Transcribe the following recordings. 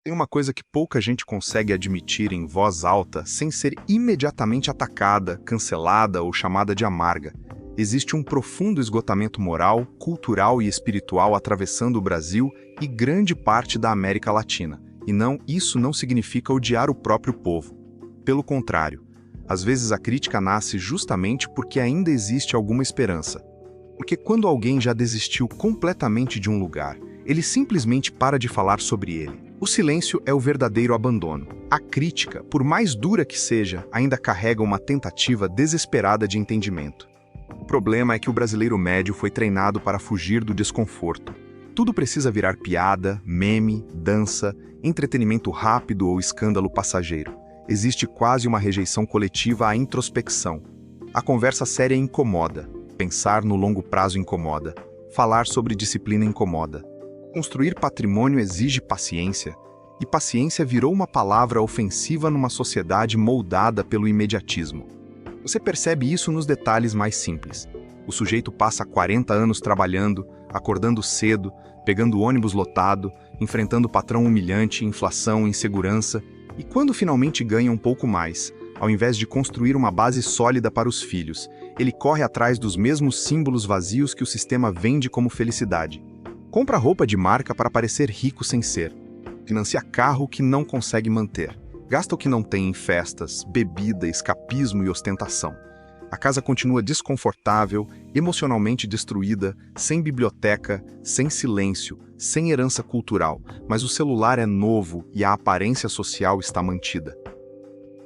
Tem uma coisa que pouca gente consegue admitir em voz alta sem ser imediatamente atacada, cancelada ou chamada de amarga. Existe um profundo esgotamento moral, cultural e espiritual atravessando o Brasil e grande parte da América Latina. E isso não significa odiar o próprio povo. Pelo contrário, às vezes a crítica nasce justamente porque ainda existe alguma esperança. Porque quando alguém já desistiu completamente de um lugar, ele simplesmente para de falar sobre ele. O silêncio é o verdadeiro abandono. A crítica, por mais dura que seja, ainda carrega uma tentativa desesperada de entendimento. O problema é que o brasileiro médio foi treinado para fugir do desconforto. Tudo precisa virar piada, meme, dança, entretenimento rápido ou escândalo passageiro. Existe quase uma rejeição coletiva à introspecção. A conversa séria incomoda. Pensar no longo prazo incomoda. Falar sobre disciplina incomoda. Construir patrimônio exige paciência, e paciência virou uma palavra ofensiva numa sociedade moldada pelo imediatismo. Você percebe isso nos detalhes mais simples. O sujeito passa 40 anos trabalhando, acordando cedo, pegando ônibus lotado, enfrentando patrão humilhante, inflação, insegurança, e quando finalmente ganha um pouco mais, ao invés de construir uma base sólida para os filhos, ele corre atrás dos mesmos símbolos vazios que o sistema vende como felicidade. Compra roupa de marca para parecer rico sem ser. Financia carro que não consegue manter. Gasta o que não tem em festas, bebida, escapismo e ostentação. A casa continua desconfortável, emocionalmente destruída, sem biblioteca, sem silêncio, sem herança cultural, mas o celular é novo e a aparência social está mantida.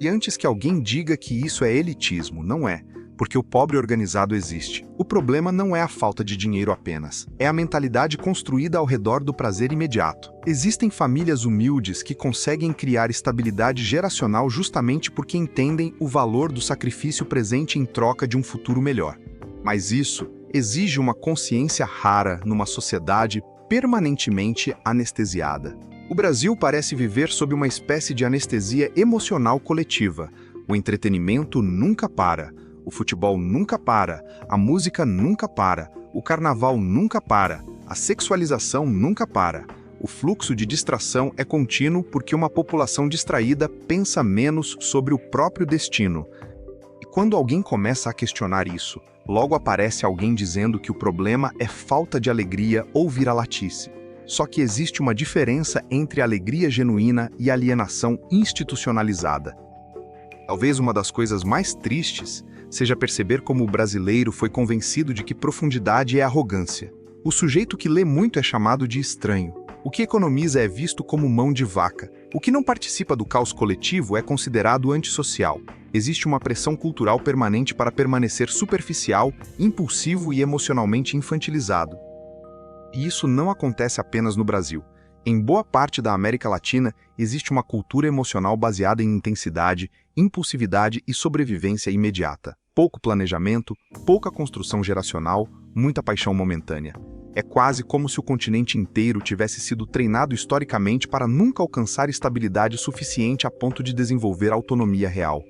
E antes que alguém diga que isso é elitismo, não é. Porque o pobre organizado existe. O problema não é a falta de dinheiro apenas. É a mentalidade construída ao redor do prazer imediato. Existem famílias humildes que conseguem criar estabilidade geracional justamente porque entendem o valor do sacrifício presente em troca de um futuro melhor. Mas isso exige uma consciência rara numa sociedade permanentemente anestesiada. O Brasil parece viver sob uma espécie de anestesia emocional coletiva. O entretenimento nunca para. O futebol nunca para, a música nunca para, o carnaval nunca para, a sexualização nunca para. O fluxo de distração é contínuo porque uma população distraída pensa menos sobre o próprio destino. E quando alguém começa a questionar isso, logo aparece alguém dizendo que o problema é falta de alegria ou vira-latice. Só que existe uma diferença entre alegria genuína e alienação institucionalizada. Talvez uma das coisas mais tristes seja perceber como o brasileiro foi convencido de que profundidade é arrogância. O sujeito que lê muito é chamado de estranho. O que economiza é visto como mão de vaca. O que não participa do caos coletivo é considerado antissocial. Existe uma pressão cultural permanente para permanecer superficial, impulsivo e emocionalmente infantilizado. E isso não acontece apenas no Brasil. Em boa parte da América Latina, existe uma cultura emocional baseada em intensidade, impulsividade e sobrevivência imediata. Pouco planejamento, pouca construção geracional, muita paixão momentânea. É quase como se o continente inteiro tivesse sido treinado historicamente para nunca alcançar estabilidade suficiente a ponto de desenvolver autonomia real.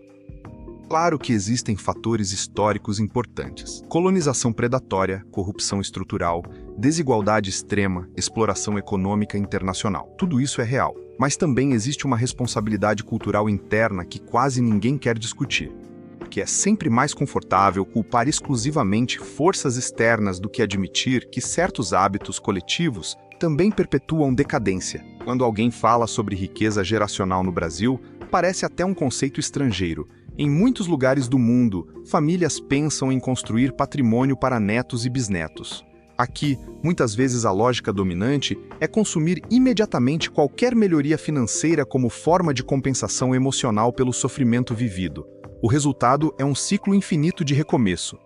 Claro que existem fatores históricos importantes. Colonização predatória, corrupção estrutural, desigualdade extrema, exploração econômica internacional. Tudo isso é real. Mas também existe uma responsabilidade cultural interna que quase ninguém quer discutir. Porque é sempre mais confortável culpar exclusivamente forças externas do que admitir que certos hábitos coletivos também perpetuam decadência. Quando alguém fala sobre riqueza geracional no Brasil, parece até um conceito estrangeiro. Em muitos lugares do mundo, famílias pensam em construir patrimônio para netos e bisnetos. Aqui, muitas vezes a lógica dominante é consumir imediatamente qualquer melhoria financeira como forma de compensação emocional pelo sofrimento vivido. O resultado é um ciclo infinito de recomeço.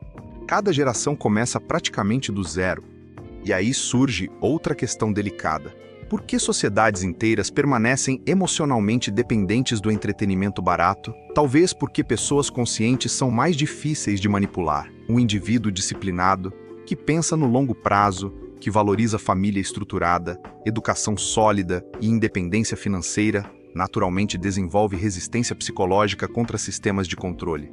Cada geração começa praticamente do zero. E aí surge outra questão delicada. Por que sociedades inteiras permanecem emocionalmente dependentes do entretenimento barato? Talvez porque pessoas conscientes são mais difíceis de manipular. Um indivíduo disciplinado, que pensa no longo prazo, que valoriza família estruturada, educação sólida e independência financeira, naturalmente desenvolve resistência psicológica contra sistemas de controle.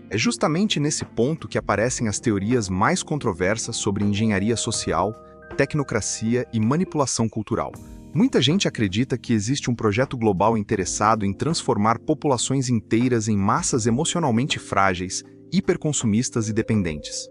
É justamente nesse ponto que aparecem as teorias mais controversas sobre engenharia social, tecnocracia e manipulação cultural. Muita gente acredita que existe um projeto global interessado em transformar populações inteiras em massas emocionalmente frágeis, hiperconsumistas e dependentes.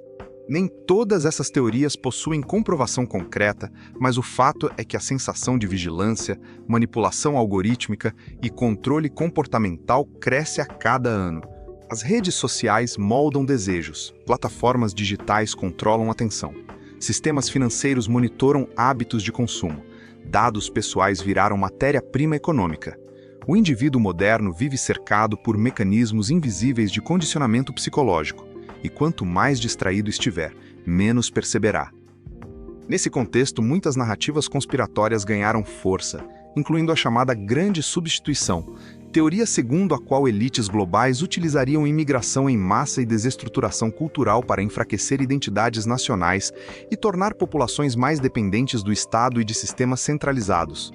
Nem todas essas teorias possuem comprovação concreta, mas o fato é que a sensação de vigilância, manipulação algorítmica e controle comportamental cresce a cada ano. As redes sociais moldam desejos, plataformas digitais controlam atenção, sistemas financeiros monitoram hábitos de consumo, dados pessoais viraram matéria-prima econômica. O indivíduo moderno vive cercado por mecanismos invisíveis de condicionamento psicológico, e quanto mais distraído estiver, menos perceberá. Nesse contexto, muitas narrativas conspiratórias ganharam força, incluindo a chamada Grande Substituição, teoria segundo a qual elites globais utilizariam imigração em massa e desestruturação cultural para enfraquecer identidades nacionais e tornar populações mais dependentes do Estado e de sistemas centralizados.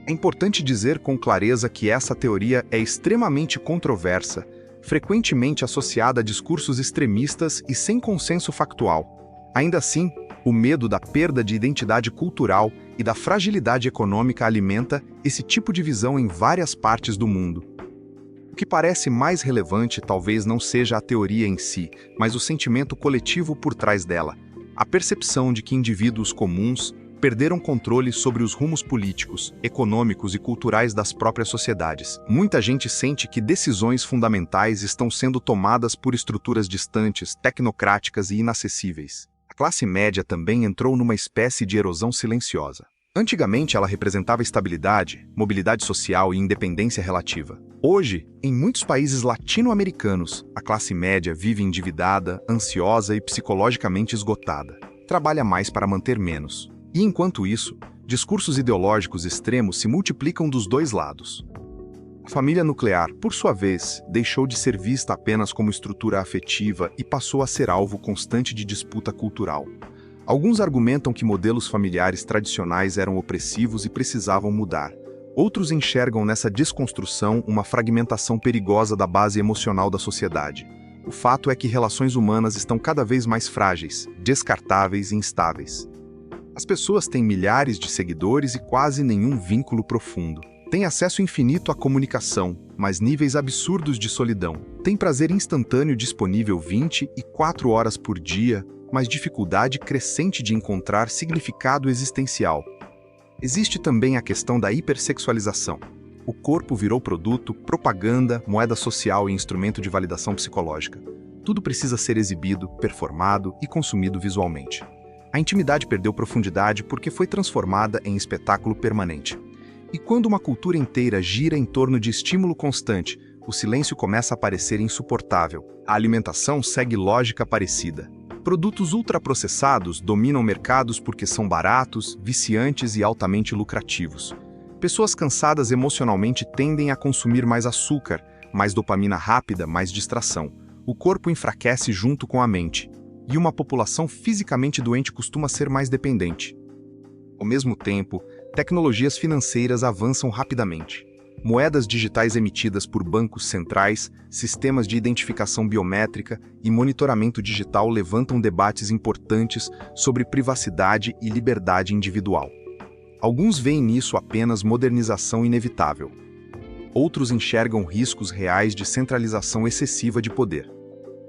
É importante dizer com clareza que essa teoria é extremamente controversa, frequentemente associada a discursos extremistas e sem consenso factual. Ainda assim, o medo da perda de identidade cultural e da fragilidade econômica alimenta esse tipo de visão em várias partes do mundo. O que parece mais relevante talvez não seja a teoria em si, mas o sentimento coletivo por trás dela, a percepção de que indivíduos comuns perderam controle sobre os rumos políticos, econômicos e culturais das próprias sociedades. Muita gente sente que decisões fundamentais estão sendo tomadas por estruturas distantes, tecnocráticas e inacessíveis. A classe média também entrou numa espécie de erosão silenciosa. Antigamente, ela representava estabilidade, mobilidade social e independência relativa. Hoje, em muitos países latino-americanos, a classe média vive endividada, ansiosa e psicologicamente esgotada. Trabalha mais para manter menos. E enquanto isso, discursos ideológicos extremos se multiplicam dos dois lados. A família nuclear, por sua vez, deixou de ser vista apenas como estrutura afetiva e passou a ser alvo constante de disputa cultural. Alguns argumentam que modelos familiares tradicionais eram opressivos e precisavam mudar. Outros enxergam nessa desconstrução uma fragmentação perigosa da base emocional da sociedade. O fato é que relações humanas estão cada vez mais frágeis, descartáveis e instáveis. As pessoas têm milhares de seguidores e quase nenhum vínculo profundo. Têm acesso infinito à comunicação, mas níveis absurdos de solidão. Têm prazer instantâneo disponível 24 horas por dia, mas dificuldade crescente de encontrar significado existencial. Existe também a questão da hipersexualização. O corpo virou produto, propaganda, moeda social e instrumento de validação psicológica. Tudo precisa ser exibido, performado e consumido visualmente. A intimidade perdeu profundidade porque foi transformada em espetáculo permanente. E quando uma cultura inteira gira em torno de estímulo constante, o silêncio começa a parecer insuportável. A alimentação segue lógica parecida. Produtos ultraprocessados dominam mercados porque são baratos, viciantes e altamente lucrativos. Pessoas cansadas emocionalmente tendem a consumir mais açúcar, mais dopamina rápida, mais distração. O corpo enfraquece junto com a mente. E uma população fisicamente doente costuma ser mais dependente. Ao mesmo tempo, tecnologias financeiras avançam rapidamente. Moedas digitais emitidas por bancos centrais, sistemas de identificação biométrica e monitoramento digital levantam debates importantes sobre privacidade e liberdade individual. Alguns veem nisso apenas modernização inevitável. Outros enxergam riscos reais de centralização excessiva de poder.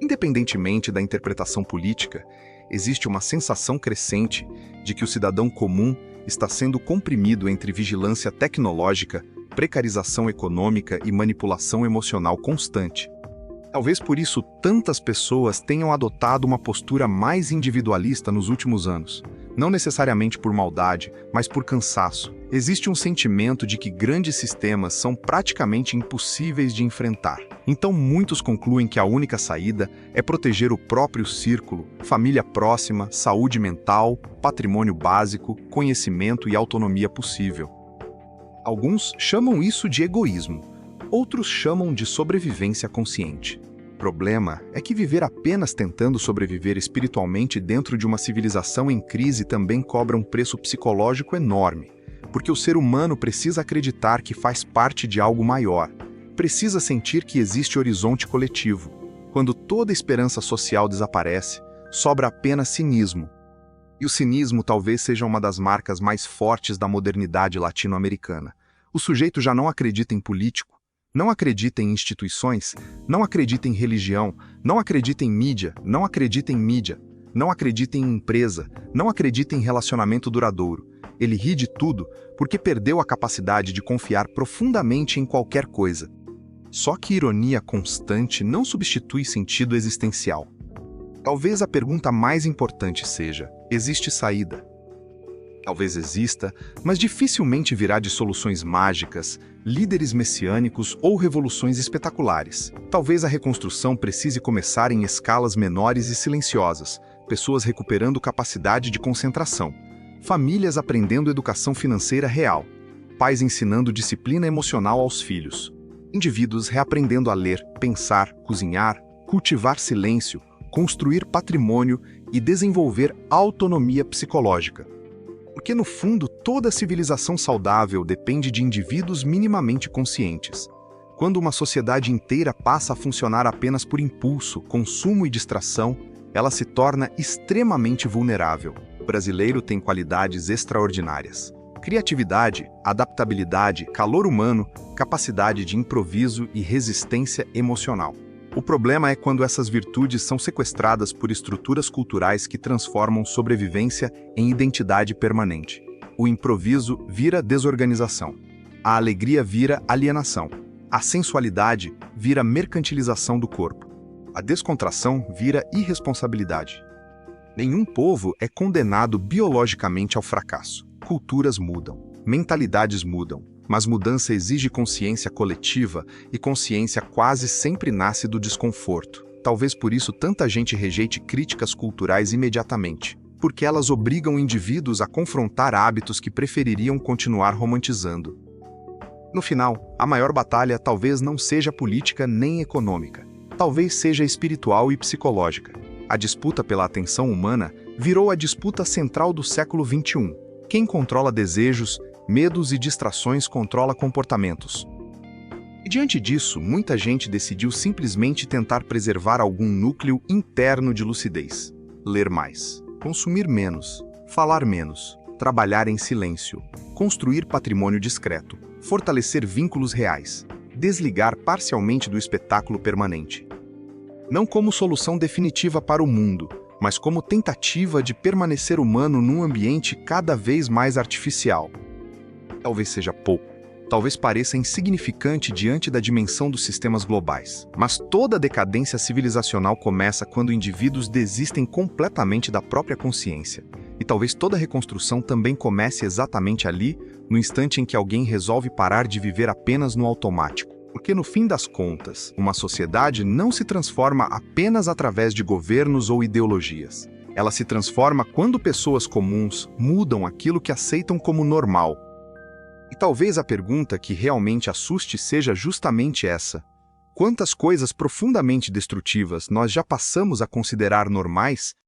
Independentemente da interpretação política, existe uma sensação crescente de que o cidadão comum está sendo comprimido entre vigilância tecnológica, precarização econômica e manipulação emocional constante. Talvez por isso tantas pessoas tenham adotado uma postura mais individualista nos últimos anos. Não necessariamente por maldade, mas por cansaço. Existe um sentimento de que grandes sistemas são praticamente impossíveis de enfrentar. Então muitos concluem que a única saída é proteger o próprio círculo, família próxima, saúde mental, patrimônio básico, conhecimento e autonomia possível. Alguns chamam isso de egoísmo, outros chamam de sobrevivência consciente. O problema é que viver apenas tentando sobreviver espiritualmente dentro de uma civilização em crise também cobra um preço psicológico enorme, porque o ser humano precisa acreditar que faz parte de algo maior, precisa sentir que existe horizonte coletivo. Quando toda esperança social desaparece, sobra apenas cinismo. E o cinismo talvez seja uma das marcas mais fortes da modernidade latino-americana. O sujeito já não acredita em político, não acredita em instituições, não acredita em religião, não acredita em mídia, não acredita em mídia, não acredita em empresa, não acredita em relacionamento duradouro. Ele ri de tudo porque perdeu a capacidade de confiar profundamente em qualquer coisa. Só que ironia constante não substitui sentido existencial. Talvez a pergunta mais importante seja: existe saída? Talvez exista, mas dificilmente virá de soluções mágicas, líderes messiânicos ou revoluções espetaculares. Talvez a reconstrução precise começar em escalas menores e silenciosas, pessoas recuperando capacidade de concentração, famílias aprendendo educação financeira real, pais ensinando disciplina emocional aos filhos, indivíduos reaprendendo a ler, pensar, cozinhar, cultivar silêncio, construir patrimônio e desenvolver autonomia psicológica. Porque, no fundo, toda civilização saudável depende de indivíduos minimamente conscientes. Quando uma sociedade inteira passa a funcionar apenas por impulso, consumo e distração, ela se torna extremamente vulnerável. O brasileiro tem qualidades extraordinárias: criatividade, adaptabilidade, calor humano, capacidade de improviso e resistência emocional. O problema é quando essas virtudes são sequestradas por estruturas culturais que transformam sobrevivência em identidade permanente. O improviso vira desorganização. A alegria vira alienação. A sensualidade vira mercantilização do corpo. A descontração vira irresponsabilidade. Nenhum povo é condenado biologicamente ao fracasso. Culturas mudam, mentalidades mudam, mas mudança exige consciência coletiva e consciência quase sempre nasce do desconforto. Talvez por isso tanta gente rejeite críticas culturais imediatamente, porque elas obrigam indivíduos a confrontar hábitos que prefeririam continuar romantizando. No final, a maior batalha talvez não seja política nem econômica. Talvez seja espiritual e psicológica. A disputa pela atenção humana virou a disputa central do século XXI. Quem controla desejos, medos e distrações controla comportamentos. E diante disso, muita gente decidiu simplesmente tentar preservar algum núcleo interno de lucidez. Ler mais, consumir menos, falar menos, trabalhar em silêncio, construir patrimônio discreto, fortalecer vínculos reais, desligar parcialmente do espetáculo permanente. Não como solução definitiva para o mundo, mas como tentativa de permanecer humano num ambiente cada vez mais artificial. Talvez seja pouco, talvez pareça insignificante diante da dimensão dos sistemas globais, mas toda decadência civilizacional começa quando indivíduos desistem completamente da própria consciência. E talvez toda reconstrução também comece exatamente ali, no instante em que alguém resolve parar de viver apenas no automático. Porque, no fim das contas, uma sociedade não se transforma apenas através de governos ou ideologias. Ela se transforma quando pessoas comuns mudam aquilo que aceitam como normal. E talvez a pergunta que realmente assuste seja justamente essa: quantas coisas profundamente destrutivas nós já passamos a considerar normais